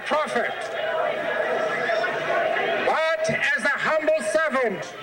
prophet, but as a humble servant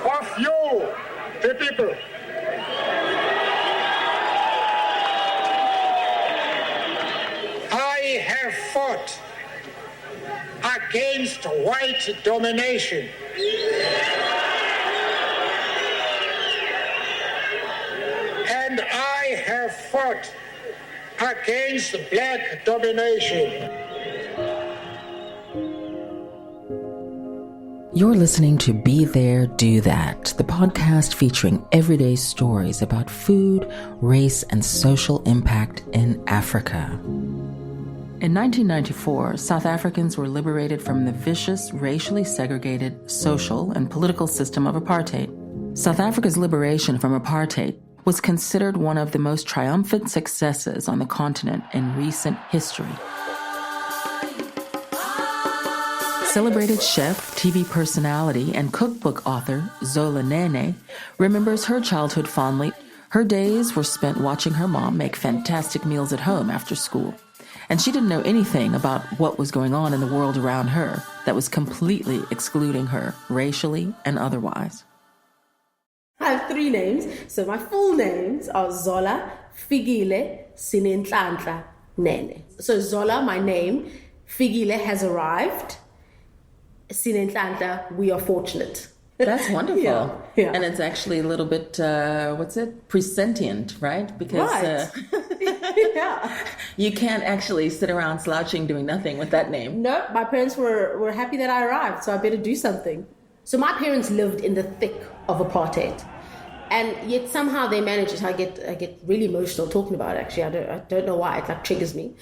of you, the people. I have fought against white domination. And I have fought against black domination. You're listening to Be There, Do That, the podcast featuring everyday stories about food, race, and social impact in Africa. In 1994, South Africans were liberated from the vicious, racially segregated social and political system of apartheid. South Africa's liberation from apartheid was considered one of the most triumphant successes on the continent in recent history. Celebrated chef, TV personality, and cookbook author Zola Nene remembers her childhood fondly. Her days were spent watching her mom make fantastic meals at home after school, and she didn't know anything about what was going on in the world around her that was completely excluding her, racially and otherwise. I have 3 names, so my full names are Zola Nene. So Zola, my name, Figile has arrived. Sinenhlanhla, we are fortunate. That's wonderful. Yeah. And it's actually a little bit, presentient, right? Because right. Yeah. You can't actually sit around slouching doing nothing with that name. No, my parents were happy that I arrived, so I better do something. So my parents lived in the thick of apartheid. And yet somehow they managed it. I get really emotional talking about it, actually. I don't know why, it triggers me.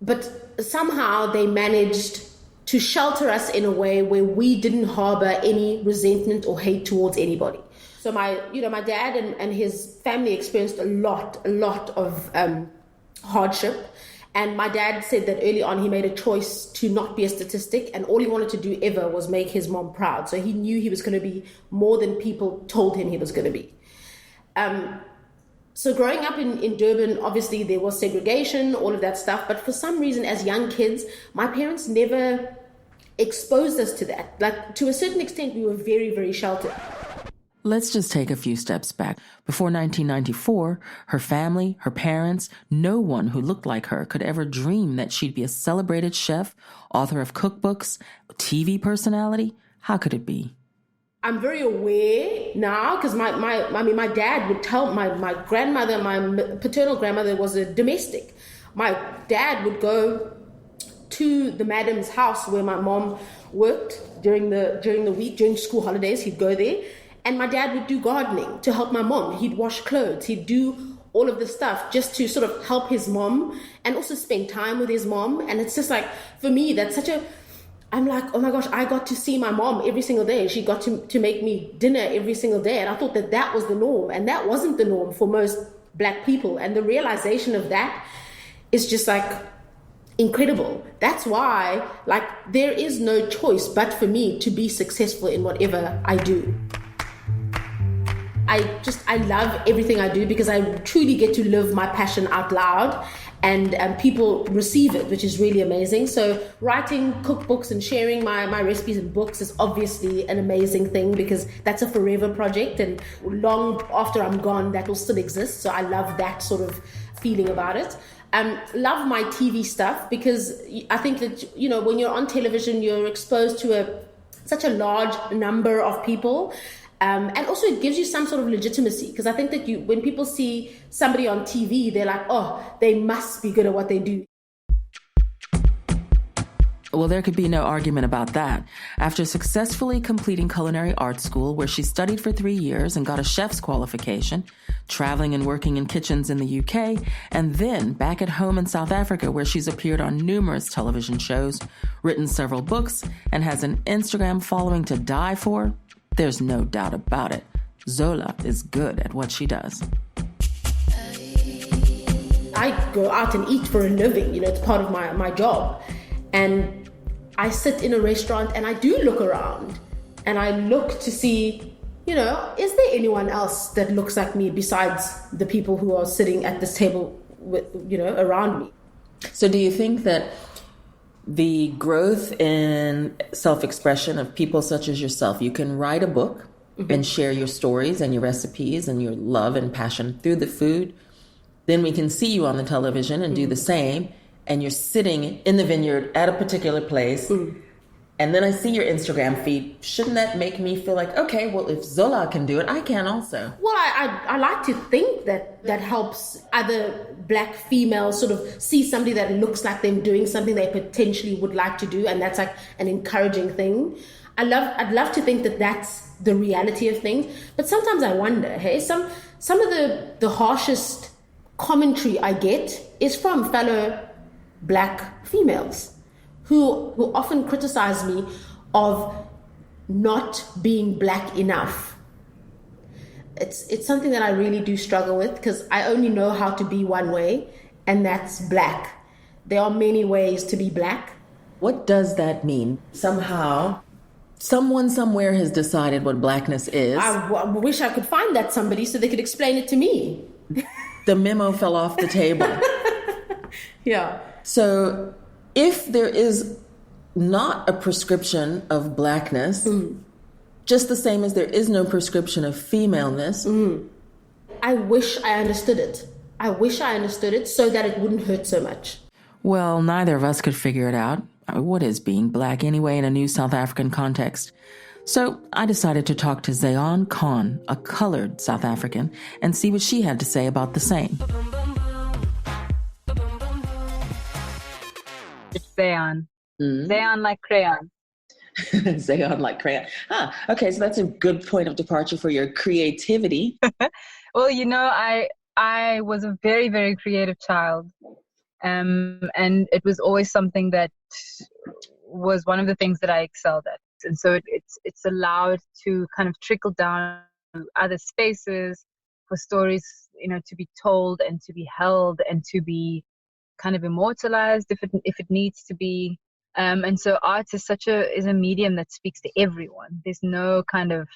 But somehow they managed to shelter us in a way where we didn't harbor any resentment or hate towards anybody. So my dad and his family experienced a lot of hardship. And my dad said that early on he made a choice to not be a statistic, and all he wanted to do ever was make his mom proud. So he knew he was going to be more than people told him he was going to be. So growing up in Durban, obviously there was segregation, all of that stuff. But for some reason, as young kids, my parents never exposed us to that. Like, to a certain extent, we were very, very sheltered. Let's just take a few steps back. Before 1994, her family, her parents, no one who looked like her could ever dream that she'd be a celebrated chef, author of cookbooks, TV personality. How could it be? I'm very aware now because my dad would tell my grandmother, my paternal grandmother was a domestic. My dad would go to the madam's house where my mom worked during the week, during school holidays. He'd go there, and my dad would do gardening to help my mom. He'd wash clothes. He'd do all of the stuff just to sort of help his mom and also spend time with his mom. And it's just like, for me, that's I'm like, oh my gosh, I got to see my mom every single day. She got to make me dinner every single day. And I thought that was the norm. And that wasn't the norm for most Black people. And the realization of that is just like incredible. That's why, like, there is no choice but for me to be successful in whatever I do. I love everything I do because I truly get to live my passion out loud. And people receive it, which is really amazing. So writing cookbooks and sharing my recipes and books is obviously an amazing thing because that's a forever project. And long after I'm gone, that will still exist. So I love that sort of feeling about it. Love my TV stuff because I think that, when you're on television, you're exposed to such a large number of people. And also it gives you some sort of legitimacy because I think that when people see somebody on TV, they're like, oh, they must be good at what they do. Well, there could be no argument about that. After successfully completing culinary art school, where she studied for 3 years and got a chef's qualification, traveling and working in kitchens in the UK, and then back at home in South Africa, where she's appeared on numerous television shows, written several books, and has an Instagram following to die for, There's no doubt about it. Zola is good at what she does. I go out and eat for a living, it's part of my job. And I sit in a restaurant and I do look around and I look to see, is there anyone else that looks like me besides the people who are sitting at this table with, around me? So do you think that the growth in self-expression of people such as yourself, you can write a book and share your stories and your recipes and your love and passion through the food, then we can see you on the television and do the same, and you're sitting in the vineyard at a particular place, and then I see your Instagram feed. Shouldn't that make me feel like, okay, well, if Zola can do it, I can also? Well, I like to think that helps other Black females sort of see somebody that looks like them doing something they potentially would like to do, and that's like an encouraging thing. I'd love to think that that's the reality of things, but sometimes I wonder, hey, some of the harshest commentary I get is from fellow Black females who often criticize me of not being Black enough. It's something that I really do struggle with, because I only know how to be one way, and that's Black. There are many ways to be Black. What does that mean? Somehow, someone somewhere has decided what Blackness is. I wish I could find that somebody so they could explain it to me. The memo fell off the table. Yeah. So if there is not a prescription of Blackness, just the same as there is no prescription of femaleness. I wish I understood it. I wish I understood it so that it wouldn't hurt so much. Well, neither of us could figure it out. What is being Black anyway in a new South African context? So I decided to talk to Zayaan Khan, a colored South African, and see what she had to say about the same. It's Zayaan. Zayaan like crayon. Zayaan like crayon. Okay, so that's a good point of departure for your creativity. Well, I was a very, very creative child. And it was always something that was one of the things that I excelled at. And so it's allowed to kind of trickle down to other spaces for stories, to be told and to be held and to be kind of immortalized if it needs to be. And so art is a medium that speaks to everyone. There's no kind of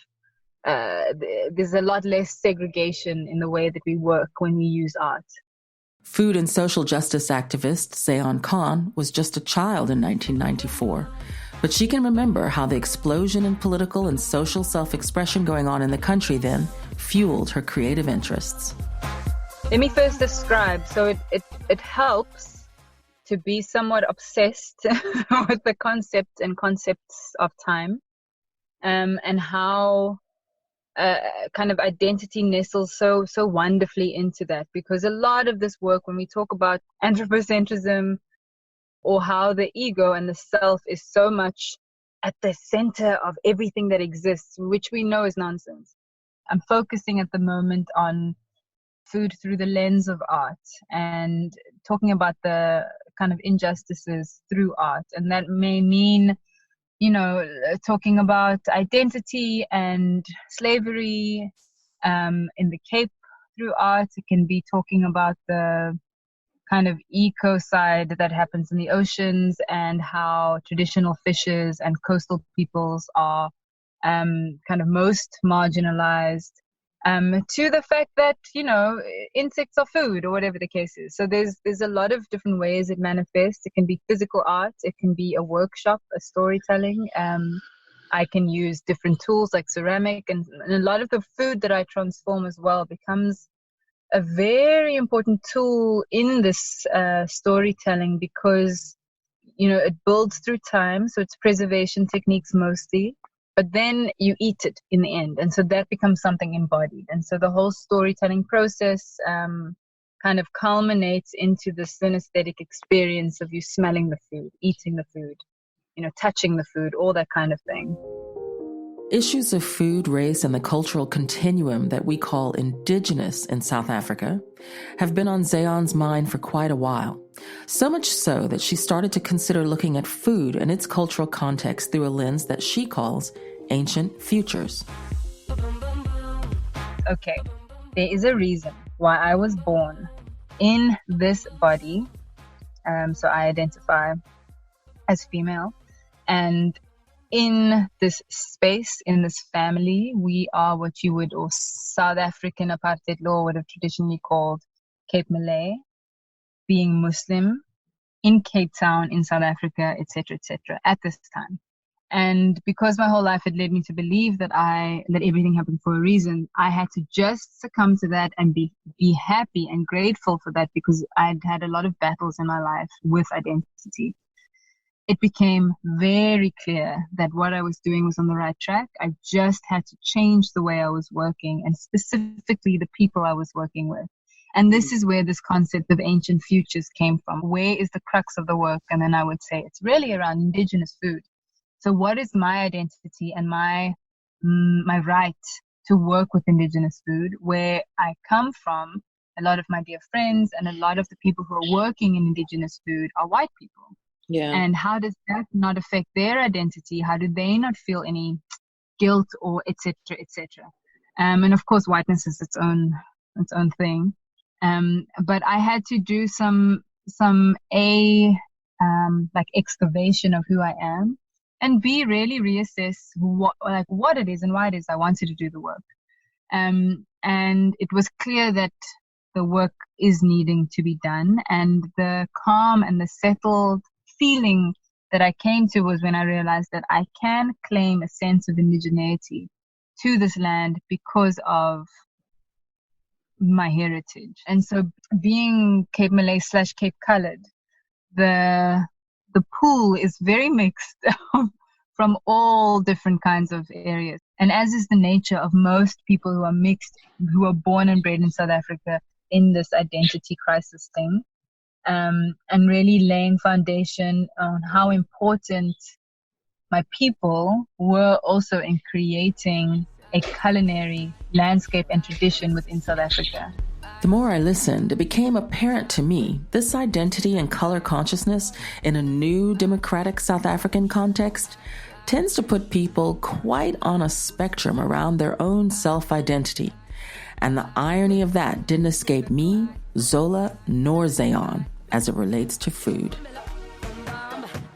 there's a lot less segregation in the way that we work when we use art. Food and social justice activist Zayaan Khan was just a child in 1994, but she can remember how the explosion in political and social self-expression going on in the country then fueled her creative interests. Let me first describe. So it helps to be somewhat obsessed with the concepts of time, and how kind of identity nestles so wonderfully into that, because a lot of this work, when we talk about anthropocentrism, or how the ego and the self is so much at the center of everything that exists, which we know is nonsense. I'm focusing at the moment on food through the lens of art and talking about the kind of injustices through art. And that may mean, talking about identity and slavery in the Cape through art. It can be talking about the kind of eco side that happens in the oceans and how traditional fishers and coastal peoples are kind of most marginalized, to the fact that, insects are food or whatever the case is. So there's a lot of different ways it manifests. It can be physical art. It can be a workshop, a storytelling. I can use different tools like ceramic, and a lot of the food that I transform as well becomes a very important tool in this storytelling, because it builds through time, so it's preservation techniques mostly, but then you eat it in the end, and so that becomes something embodied. And so the whole storytelling process kind of culminates into this synesthetic experience of you smelling the food, eating the food, touching the food, all that kind of thing. Issues of food, race, and the cultural continuum that we call indigenous in South Africa have been on Zayaan's mind for quite a while. So much so that she started to consider looking at food and its cultural context through a lens that she calls ancient futures. Okay, there is a reason why I was born in this body. So I identify as female. And in this space, in this family, we are what you would, or South African apartheid law would have traditionally called Cape Malay, being Muslim in Cape Town, in South Africa, etc., at this time. And because my whole life had led me to believe that everything happened for a reason, I had to just succumb to that and be happy and grateful for that, because I'd had a lot of battles in my life with identity. It became very clear that what I was doing was on the right track. I just had to change the way I was working, and specifically the people I was working with. And this is where this concept of ancient futures came from. Where is the crux of the work? And then I would say it's really around indigenous food. So what is my identity and my right to work with indigenous food? Where I come from, a lot of my dear friends and a lot of the people who are working in indigenous food are white people. Yeah. And how does that not affect their identity? How do they not feel any guilt or et cetera? And of course, whiteness is its own thing. But I had to do some excavation of who I am, and B, really reassess what it is and why it is I wanted to do the work. And it was clear that the work is needing to be done, and the calm and the settled feeling that I came to was when I realized that I can claim a sense of indigeneity to this land because of my heritage. And so being Cape Malay / Cape Colored, the pool is very mixed from all different kinds of areas. And as is the nature of most people who are mixed, who are born and bred in South Africa in this identity crisis thing, and really laying foundation on how important my people were also in creating a culinary landscape and tradition within South Africa. The more I listened, it became apparent to me this identity and color consciousness in a new democratic South African context tends to put people quite on a spectrum around their own self-identity. And the irony of that didn't escape me, Zola, nor Zayaan as it relates to food.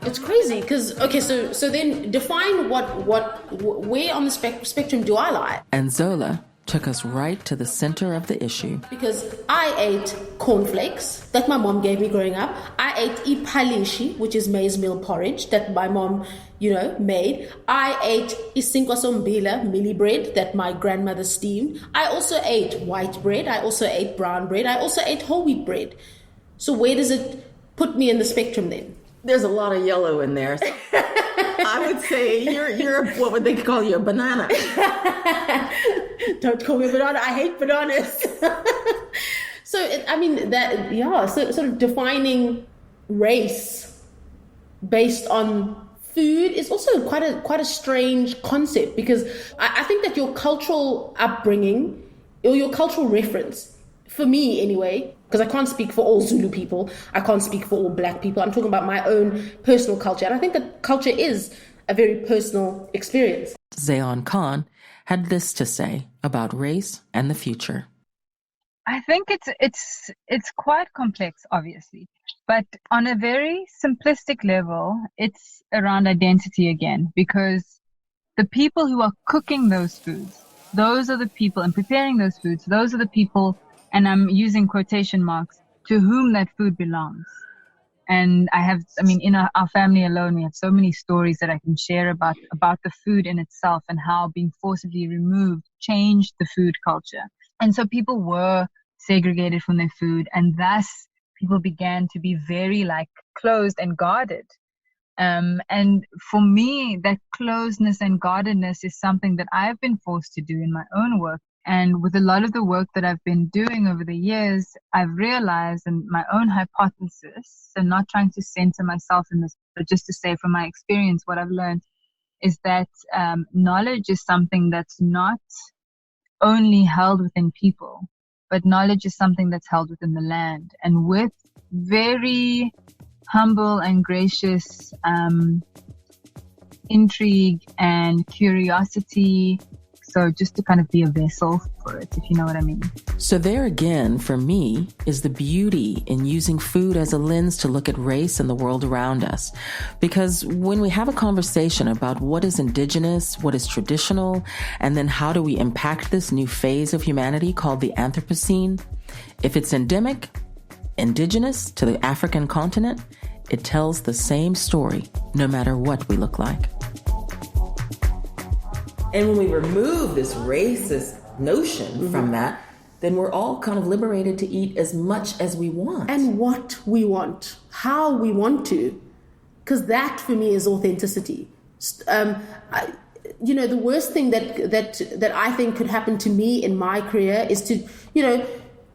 It's crazy because, okay, so then define where on the spectrum do I lie? And Zola took us right to the center of the issue. Because I ate cornflakes that my mom gave me growing up. I ate ipalishi, which is maize meal porridge that my mom, made. I ate Ummbile mini bread that my grandmother steamed. I also ate white bread. I also ate brown bread. I also ate whole wheat bread. So where does it put me in the spectrum then? There's a lot of yellow in there. So I would say you're what would they call you, a banana? Don't call me a banana. I hate bananas. So sort of defining race based on food is also quite a strange concept, because I think that your cultural upbringing or your cultural reference, for me anyway, because I can't speak for all Zulu people, I can't speak for all black people, I'm talking about my own personal culture. And I think that culture is a very personal experience. Zayaan Khan had this to say about race and the future. I think it's quite complex, obviously, but on a very simplistic level, it's around identity again, because the people who are cooking those foods, those are the people, and preparing those foods, those are the people, and I'm using quotation marks, to whom that food belongs. And in our family alone, we have so many stories that I can share about the food in itself and how being forcibly removed changed the food culture. And so people were segregated from their food, and thus people began to be very closed and guarded. And for me, that closeness and guardedness is something that I've been forced to do in my own work. And with a lot of the work that I've been doing over the years, I've realized, and my own hypothesis, and not trying to center myself in this, but just to say from my experience, what I've learned is that knowledge is something that's not only held within people, but knowledge is something that's held within the land. And with very humble and gracious intrigue and curiosity. So just to kind of be a vessel for it, if you know what I mean. So there again, for me, is the beauty in using food as a lens to look at race and the world around us. Because when we have a conversation about what is indigenous, what is traditional, and then how do we impact this new phase of humanity called the Anthropocene, if it's endemic, indigenous to the African continent, it tells the same story, no matter what we look like. And when we remove this racist notion from that, then we're all kind of liberated to eat as much as we want. And what we want, how we want to, because that for me is authenticity. The worst thing that I think could happen to me in my career is to,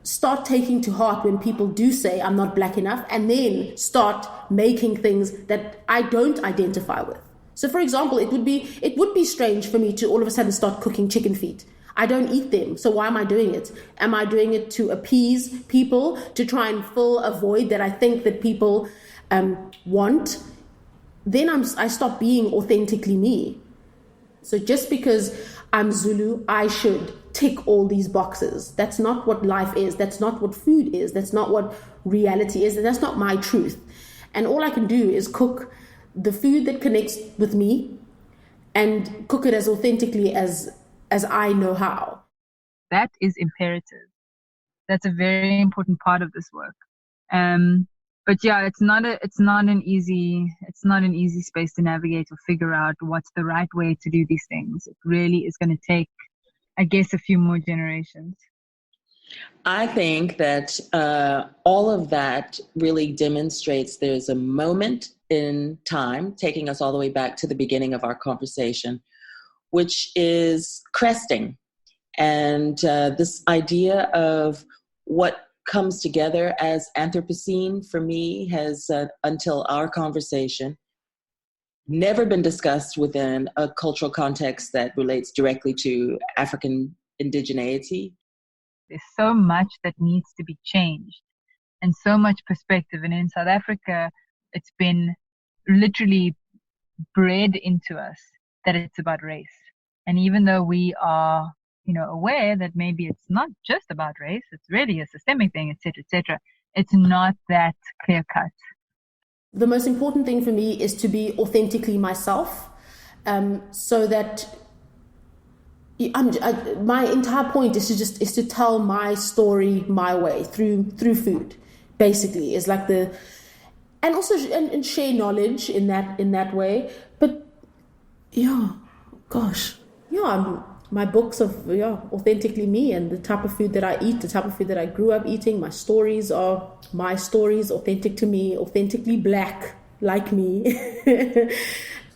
start taking to heart when people do say I'm not black enough, and then start making things that I don't identify with. So, for example, it would be strange for me to all of a sudden start cooking chicken feet. I don't eat them, so why am I doing it? Am I doing it to appease people, to try and fill a void that I think that people want? Then I stop being authentically me. So just because I'm Zulu, I should tick all these boxes. That's not what life is. That's not what food is. That's not what reality is. That's not my truth. And all I can do is cook the food that connects with me and cook it as authentically as I know how. That is imperative. That's a very important part of this work. But yeah, it's not an easy space to navigate or figure out what's the right way to do these things. It really is going to take, I guess, a few more generations. I think that all of that really demonstrates there's a moment in time, taking us all the way back to the beginning of our conversation, which is cresting. And this idea of what comes together as Anthropocene for me has, until our conversation, never been discussed within a cultural context that relates directly to African indigeneity. There's so much that needs to be changed and so much perspective. And in South Africa, it's been literally bred into us that it's about race. And even though we are, aware that maybe it's not just about race, it's really a systemic thing, etc., it's not that clear cut. The most important thing for me is to be authentically myself, so that my entire point is to tell my story my way through food. Basically, is like and also and share knowledge in that way. But my books of authentically me and the type of food that I eat, the type of food that I grew up eating. My stories are my stories, authentic to me, authentically black like me.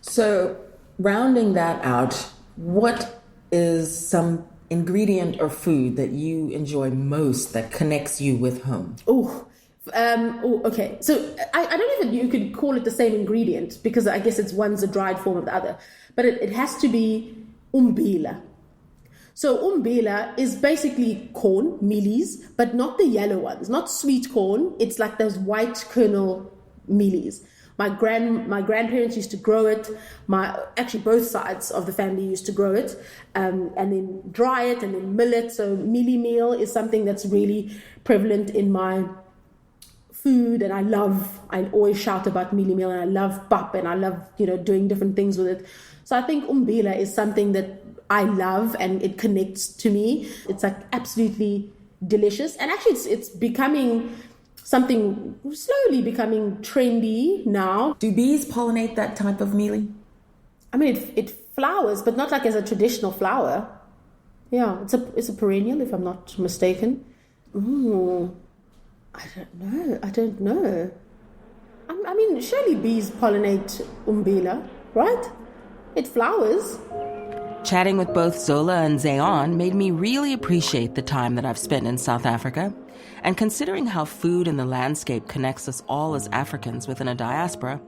So, rounding that out, what is some ingredient or food that you enjoy most that connects you with home? Okay. So I don't know if you could call it the same ingredient, because I guess one's a dried form of the other. But it has to be Ummbile. So Ummbile is basically corn, mealies, but not the yellow ones, not sweet corn. It's like those white kernel mealies. My grandparents used to grow it. Actually both sides of the family used to grow it, and then dry it and then mill it. So mealie meal is something that's really prevalent in my food, and I always shout about mealie meal, and I love pap, and I love doing different things with it. So I think Ummbile is something that I love, and it connects to me. It's like absolutely delicious, and actually it's becoming something, slowly becoming trendy now. Do bees pollinate that type of mealie? I mean, it flowers, but not like as a traditional flower. Yeah, it's a perennial, if I'm not mistaken. Ooh, I don't know. I mean, surely bees pollinate Ummbile, right? It flowers. Chatting with both Zola and Zayaan made me really appreciate the time that I've spent in South Africa. And considering how food and the landscape connects us all as Africans within a diaspora,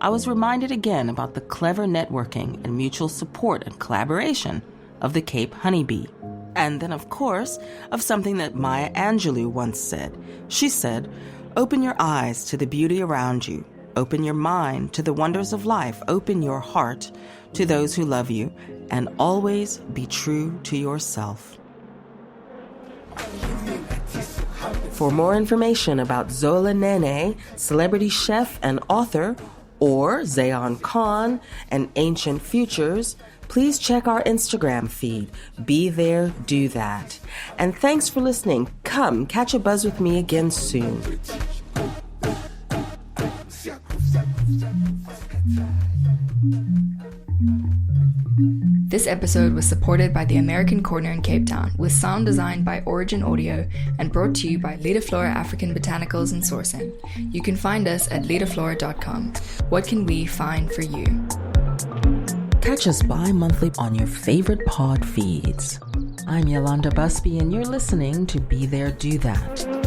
I was reminded again about the clever networking and mutual support and collaboration of the Cape honeybee. And then, of course, of something that Maya Angelou once said. She said, "Open your eyes to the beauty around you. open your mind to the wonders of life, open your heart to those who love you, and always be true to yourself. For more information about Zola Nene, celebrity chef and author, or Zayaan Khan and Ancient Futures, please check our Instagram feed, Be There, Do That. And thanks for listening. Come, catch a buzz with me again soon. This episode was supported by the American Corner in Cape Town, with sound designed by Origin Audio and brought to you by Leaderflora African Botanicals and Sourcing. You can find us at leaderflora.com. What can we find for you? Catch us bi-monthly on your favorite pod feeds. I'm Yolanda Busby, and you're listening to Be There, Do That.